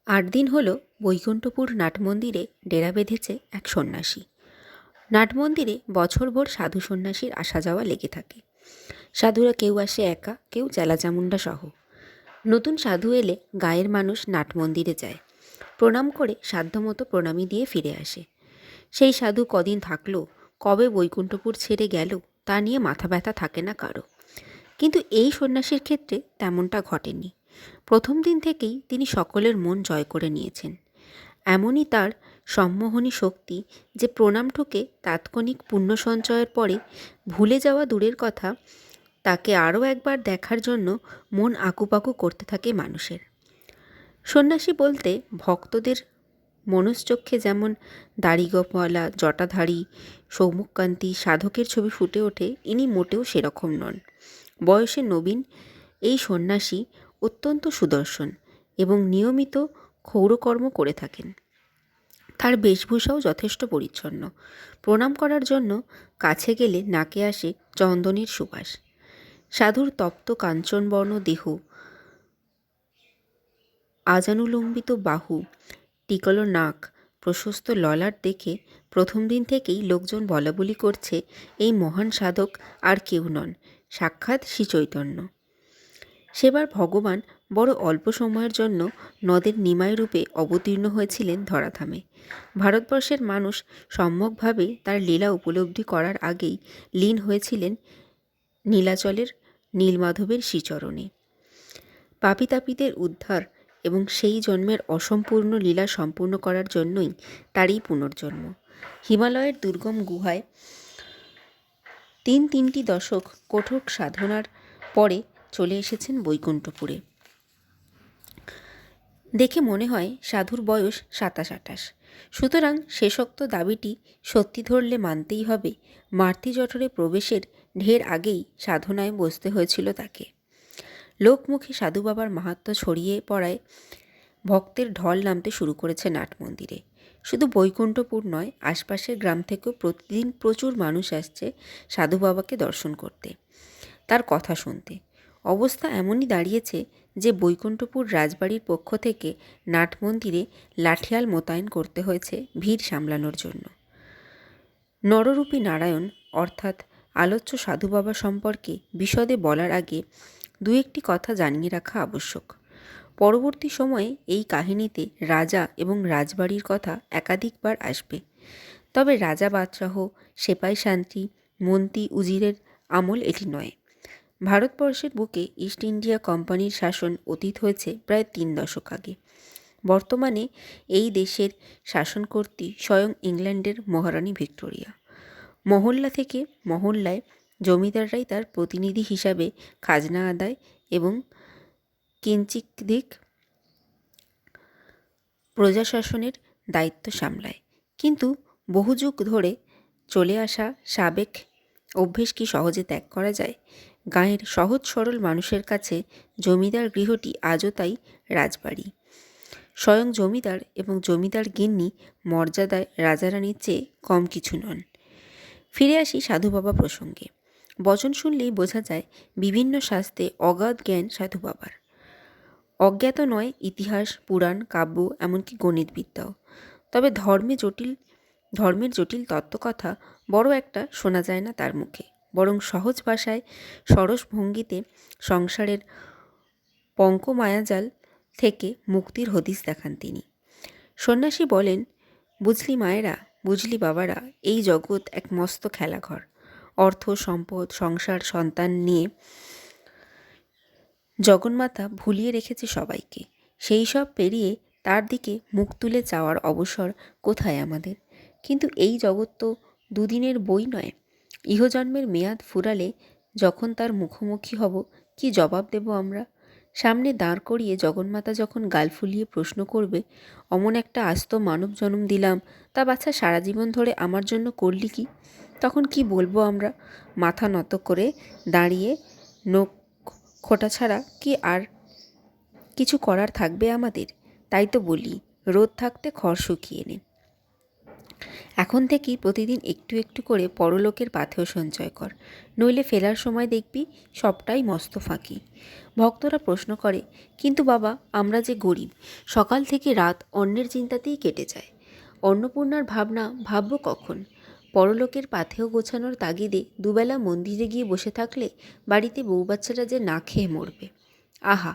৮ দিন হলো বৈকুণ্ঠপুর নাটমন্দিরে ডেরা বেঁধেছে এক সন্ন্যাসী। নাটমন্দিরে বছরভর সাধু সন্ন্যাসীর আসা যাওয়া লেগে থাকে। সাধুরা কেউ আসে একা, কেউ চেলাচামুণ্ডা সহ। নতুন সাধু এলে গায়ের মানুষ নাটমন্দিরে যায়, প্রণাম করে সাধ্যমতো প্রণামী দিয়ে ফিরে আসে। সেই সাধু কদিন থাকলো, কবে বৈকুণ্ঠপুর ছেড়ে গেল তা নিয়ে মাথা ব্যথা থাকে না কারো। কিন্তু এই সন্ন্যাসীর ক্ষেত্রে তেমনটা ঘটেনি। প্রথম দিন থেকেই তিনি সকলের মন জয় করে নিয়েছেন। এমনই তার সম্মোহনী শক্তি যে প্রণাম ঠুকে তাৎক্ষণিক পুণ্য সঞ্চয়ের পরে ভুলে যাওয়া দূরের কথা, তাকে আরও একবার দেখার জন্য মন আকুপাকু করতে থাকে মানুষের। সন্ন্যাসী বলতে ভক্তদের মনশ্চক্ষে যেমন দাড়িগোপওয়ালা জটাধারী সৌমুখকান্তি সাধকের ছবি ফুটে ওঠে, ইনি মোটেও সেরকম নন। বয়সে নবীন এই সন্ন্যাসী অত্যন্ত সুদর্শন এবং নিয়মিত ক্ষৌরকর্ম করে থাকেন। তার বেশভূষাও যথেষ্ট পরিচ্ছন্ন। প্রণাম করার জন্য কাছে গেলে নাকে আসে চন্দনের সুবাস। সাধুর তপ্ত কাঞ্চনবর্ণ দেহ, আজানুলম্বিত বাহু, টিকলো নাক, প্রশস্ত ললাট দেখে প্রথম দিন থেকেই লোকজন বলাবলি করছে এই মহান সাধক আর কেউ নন, সাক্ষাৎ শ্রীচৈতন্য। সেবার ভগবান বড় অল্প সময়ের জন্য নদের নিমাই রূপে অবতীর্ণ হয়েছিলেন ধরাধামে। ভারতবর্ষের মানুষ সম্যকভাবে তার লীলা উপলব্ধি করার আগেই লীন হয়েছিলেন নীলাচলের নীলমাধবের শ্রীচরণে। পাপীতাপীদের উদ্ধার এবং সেই জন্মের অসম্পূর্ণ লীলা সম্পূর্ণ করার জন্যই তারই পুনর্জন্ম। হিমালয়ের দুর্গম গুহায় তিনটি দশক কঠোর সাধনার পরে চলে এসেছেন বৈকুণ্ঠপুরে। দেখে মনে হয় সাধুর বয়স ২৭-২৮। সুতরাং শেষোক্ত দাবিটি সত্যি ধরলে মানতেই হবে, মার্তি জঠরে প্রবেশের ঢের আগেই সাধনায় বসতে হয়েছিল তাকে। লোকমুখে সাধু বাবার মাহাত্ম্য ছড়িয়ে পড়ায় ভক্তের ঢল নামতে শুরু করেছে নাটমন্দিরে। শুধু বৈকুণ্ঠপুর নয়, আশপাশের গ্রাম থেকেও প্রতিদিন প্রচুর মানুষ আসছে সাধু বাবাকে দর্শন করতে, তার কথা শুনতে। অবস্থা এমনই দাঁড়িয়েছে যে বৈকুণ্ঠপুর রাজবাড়ির পক্ষ থেকে নাটমন্দিরে লাঠিয়াল মোতায়েন করতে হয়েছে ভিড় সামলানোর জন্য। নররূপী নারায়ণ অর্থাৎ আলোচ্য সাধু বাবা সম্পর্কে বিশদে বলার আগে দু একটি কথা জানিয়ে রাখা আবশ্যক। পরবর্তী সময়ে এই কাহিনীতে রাজা এবং রাজবাড়ির কথা একাধিকবার আসবে। তবে রাজা বাদশাহ, সেপাই শান্তি, মন্ত্রী উজিরের আমল এটি নয়। ভারতবর্ষের বুকে ইস্ট ইন্ডিয়া কোম্পানির শাসন অতীত হয়েছে প্রায় ৩ দশক আগে। বর্তমানে এই দেশের শাসনকর্ত্রী স্বয়ং ইংল্যান্ডের মহারানী ভিক্টোরিয়া। মহল্লা থেকে মহল্লায় জমিদাররাই তার প্রতিনিধি হিসাবে খাজনা আদায় এবং কিঞ্চিদিক প্রজাশাসনের দায়িত্ব সামলায়। কিন্তু বহু যুগ ধরে চলে আসা সাবেক অভ্যেস কি সহজে ত্যাগ করা যায়? গাঁয়ের সহজ সরল মানুষের কাছে জমিদার গৃহটি আজও তাই রাজবাড়ি। স্বয়ং জমিদার এবং জমিদার গিন্নি মর্যাদায় রাজারানীর চেয়ে কম কিছু নন। ফিরে আসি সাধু বাবা প্রসঙ্গে। বচন শুনলেই বোঝা যায় বিভিন্ন শাস্ত্রে অগাধ জ্ঞান সাধু বাবার। অজ্ঞাত নয় ইতিহাস, পুরাণ, কাব্য, এমনকি গণিতবিদ্যাও। তবে ধর্মের জটিল তত্ত্বকথা বড় একটা শোনা যায় না তার মুখে, বরং সহজ ভাষায় সরস ভঙ্গিতে সংসারের পঙ্কমায়াজাল থেকে মুক্তির হদিস দেখান তিনি। সন্ন্যাসী বলেন, বুঝলি মায়েরা, বুঝলি বাবারা, এই জগৎ এক মস্ত খেলাঘর। অর্থ, সম্পদ, সংসার, সন্তান নিয়ে জগন্মাতা ভুলিয়ে রেখেছে সবাইকে। সেই সব পেরিয়ে তার দিকে মুখ তুলে চাওয়ার অবসর কোথায় আমাদের? কিন্তু এই জগৎ তো দুদিনের বই নয়। ইহজন্মের মেয়াদ ফুরালে যখন তার মুখোমুখি হব, কি জবাব দেব আমরা? সামনে দাঁড় করিয়ে জগন্মাতা যখন গাল ফুলিয়ে প্রশ্ন করবে, অমন একটা আস্ত মানব জন্ম দিলাম, তা বাছা সারা জীবন ধরে আমার জন্য করলি কি? তখন কি বলবো আমরা? মাথা নত করে দাঁড়িয়ে নোক খোটা ছাড়া কি আর কিছু করার থাকবে আমাদের? তাই তো বলি, রোদ থাকতে খড় শুকিয়ে নে। এখন থেকেই প্রতিদিন একটু একটু করে পরলোকের পাথেয় সঞ্চয় কর, নইলে ফেরার সময় দেখবি সবটাই মস্ত ফাঁকি। ভক্তরা প্রশ্ন করে, কিন্তু বাবা, আমরা যে গরিব, সকাল থেকে রাত অন্যের চিন্তাতেই কেটে যায়। অন্নপূর্ণার ভাবনা ভাবব কখন? পরলোকের পাথেয় গোছানোর তাগিদে দুবেলা মন্দিরে গিয়ে বসে থাকলে বাড়িতে বউ বাচ্চারা যে না খেয়ে মরবে। আহা,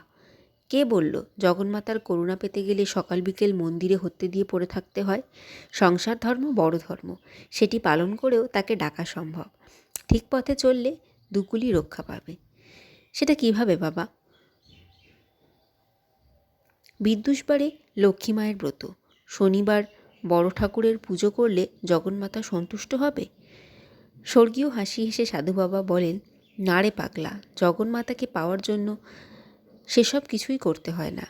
কে বলল জগন্মাতার করুণা পেতে গেলে সকাল বিকেল মন্দিরে হত্যে দিয়ে পড়ে থাকতে হয়? সংসার ধর্ম বড় ধর্ম, সেটি পালন করেও তাকে ডাকা সম্ভব। ঠিক পথে চললে দুকুলি রক্ষা পাবে। সেটা কিভাবে বাবা? বিদ্যুষবারে লক্ষ্মী মায়ের ব্রত, শনিবার বড় ঠাকুরের পুজো করলে জগন্মাতা সন্তুষ্ট হবে? স্বর্গীয় হাসি হেসে সাধু বাবা বলেন, না রে পাগলা, জগন্মাতাকে পাওয়ার জন্য সেসব কিছুই করতে হয় না।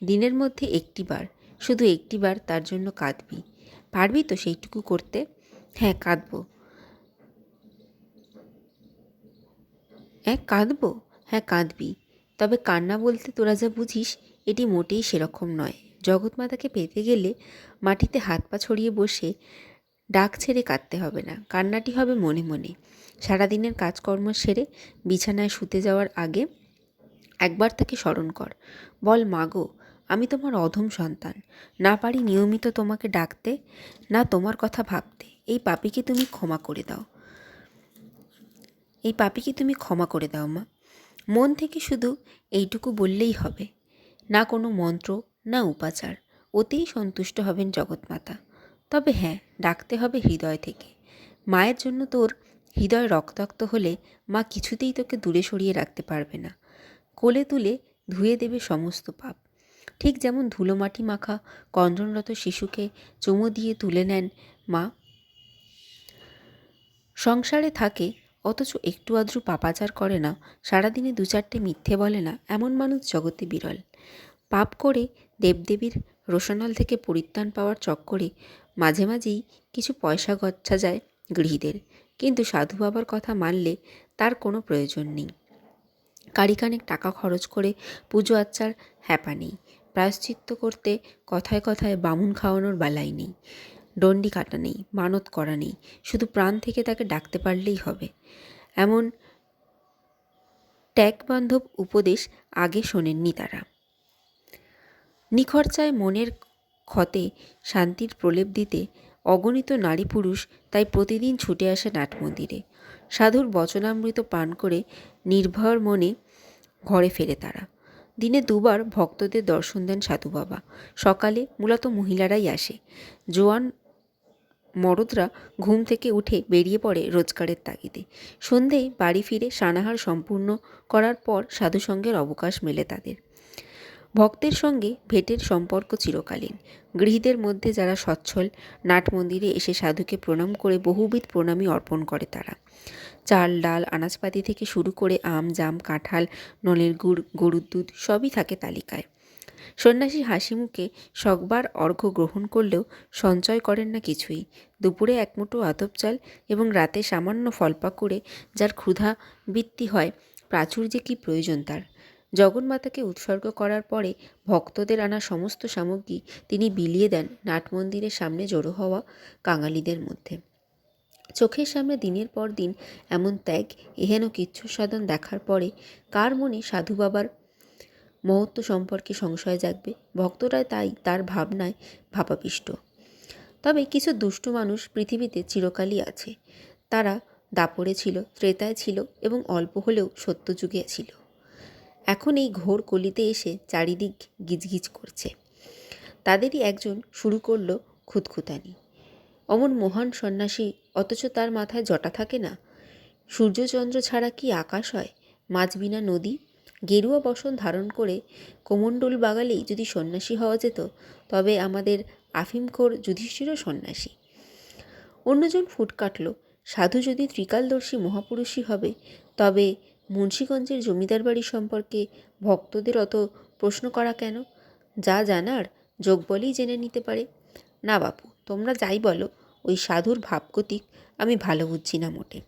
দিনের মধ্যে একটিবার, শুধু একটিবার তার জন্য কাঁদবি। পারবি তো সেইটুকু করতে? হ্যাঁ, কাঁদবো। কাঁদবো? হ্যাঁ, কাঁদবি। তবে কান্না বলতে তোরা যা বুঝিস এটি মোটেই সেরকম নয়। জগৎমাতাকে পেতে গেলে মাটিতে হাত পা ছড়িয়ে বসে ডাক ছেড়ে কাঁদতে হবে না, কান্নাটি হবে মনে মনে। সারাদিনের কাজকর্ম সেরে বিছানায় শুতে যাওয়ার আগে একবার তাকে স্মরণ কর। বল, মাগো, আমি তোমার অধম সন্তান, না পারি নিয়মিত তোমাকে ডাকতে, না তোমার কথা ভাবতে। এই পাপীকে তুমি ক্ষমা করে দাও, মা। মন থেকে শুধু এইটুকু বললেই হবে, না কোনো মন্ত্র, না উপাচার, ওতেই সন্তুষ্ট হবেন জগৎমাতা। তবে হ্যাঁ, ডাকতে হবে হৃদয় থেকে। মায়ের জন্য তোর হৃদয় রক্তাক্ত হলে মা কিছুতেই তোকে দূরে সরিয়ে রাখতে পারবে না। কোলে তুলে ধুয়ে দেবে সমস্ত পাপ। ঠিক যেমন ধুলোমাটি মাখা কন্দনরত শিশুকে চুমো দিয়ে তুলে নেন মা। সংসারে থাকে অথচ একটু আদ্রু পাপাচার করে না, সারাদিনে 2-4টে মিথ্যে বলে না, এমন মানুষ জগতে বিরল। পাপ করে দেবদেবীর রোশনাল থেকে পরিত্রাণ পাওয়ার চক্করে মাঝে মাঝেই কিছু পয়সা গচ্ছা যায় গৃহীদের, কিন্তু সাধু বাবার কথা মানলে তার কোনো প্রয়োজন নেই। কারিখানেক টাকা খরচ করে পুজো আচ্চার হ্যাপা নেই, প্রায়শ্চিত্ত করতে কথায় কথায় বামুন খাওয়ানোর বেলায় নেই, ডন্ডি কাটা নেই, মানত করা নেই, শুধু প্রাণ থেকে তাকে ডাকতে পারলেই হবে। এমন ট্যাগবান্ধব উপদেশ আগে শোনেননি তারা। নিখরচায় মনের ক্ষতে শান্তির প্রলেপ দিতে অগণিত নারী পুরুষ তাই প্রতিদিন ছুটে আসে নাট মন্দিরে। সাধুর বচনামৃত পান করে নির্ভর মনে ঘরে ফেরে তারা। দিনে 2বার ভক্তদের দর্শন দেন সাধু বাবা। সকালে মূলত মহিলারাই আসে। জোয়ান মরদরা ঘুম থেকে উঠে বেরিয়ে পড়ে রোজগারের তাগিদে। সন্ধেয় বাড়ি ফিরে স্নানাহার সম্পূর্ণ করার পর সাধুসঙ্গের অবকাশ মেলে তাদের। ভক্তের সঙ্গে ভেটের সম্পর্ক চিরকালীন। গৃহীদের মধ্যে যারা সচ্ছল, নাট মন্দিরে এসে সাধুকে প্রণাম করে বহুবিধ প্রণামী অর্পণ করে তারা। চাল ডাল আনাজপাতি থেকে শুরু করে আম জাম কাঁঠাল নলের গুড় গরুর দুধ সবই থাকে তালিকায়। সন্ন্যাসী হাসি মুখে সকবার অর্ঘ্য গ্রহণ করলেও সঞ্চয় করেন না কিছুই। দুপুরে এক মুঠো আতপ চাল এবং রাতে সামান্য ফলপাকুড়ে যার ক্ষুধা বৃত্তি হয়, প্রাচুর্যে কি প্রয়োজন তার? জগন্মাতাকে উৎসর্গ করার পরে ভক্তদের আনা সমস্ত সামগ্রী তিনি বিলিয়ে দেন নাট মন্দিরের সামনে জড়ো হওয়া কাঙালিদের মধ্যে। চোখের সামনে দিনের পর দিন এমন ত্যাগ, এহেন কিচ্ছু সাধন দেখার পরে কার মনে সাধু বাবার মহত্ব সম্পর্কে সংশয় জাগবে? ভক্তরা তাই তার ভাবনায় ভাবাবিষ্ট। তবে কিছু দুষ্ট মানুষ পৃথিবীতে চিরকালই আছে। তারা দাপরে ছিল, ত্রেতায় ছিল এবং অল্প হলেও সত্যযুগে ছিল। এখন এই ঘোর কলিতে এসে চারিদিক গিজগিজ করছে। তাদেরই একজন শুরু করলো খুঁতখুঁতানি। অমন মহান সন্ন্যাসী, অথচ তার মাথায় জটা থাকে না। সূর্যচন্দ্র ছাড়া কি আকাশ হয়? মাছ বিনা নদী? গেরুয়া বসন ধারণ করে কোমণ্ডল বাগালেই যদি সন্ন্যাসী হওয়া যেত, তবে আমাদের আফিমখোর যুধিষ্ঠিরও সন্ন্যাসী। অন্যজন ফুট কাটল, সাধু যদি ত্রিকালদর্শী মহাপুরুষই হবে, তবে মুন্সীগঞ্জের জমিদার বাড়ি সম্পর্কে ভক্তদের অত প্রশ্ন করা কেন? যা জানার যোগ বলেই জেনে নিতে পারে। না বাপু, তোমরা যাই বলো, ওই সাধুর ভাবগতিক আমি ভালো বুঝছি না মোটে।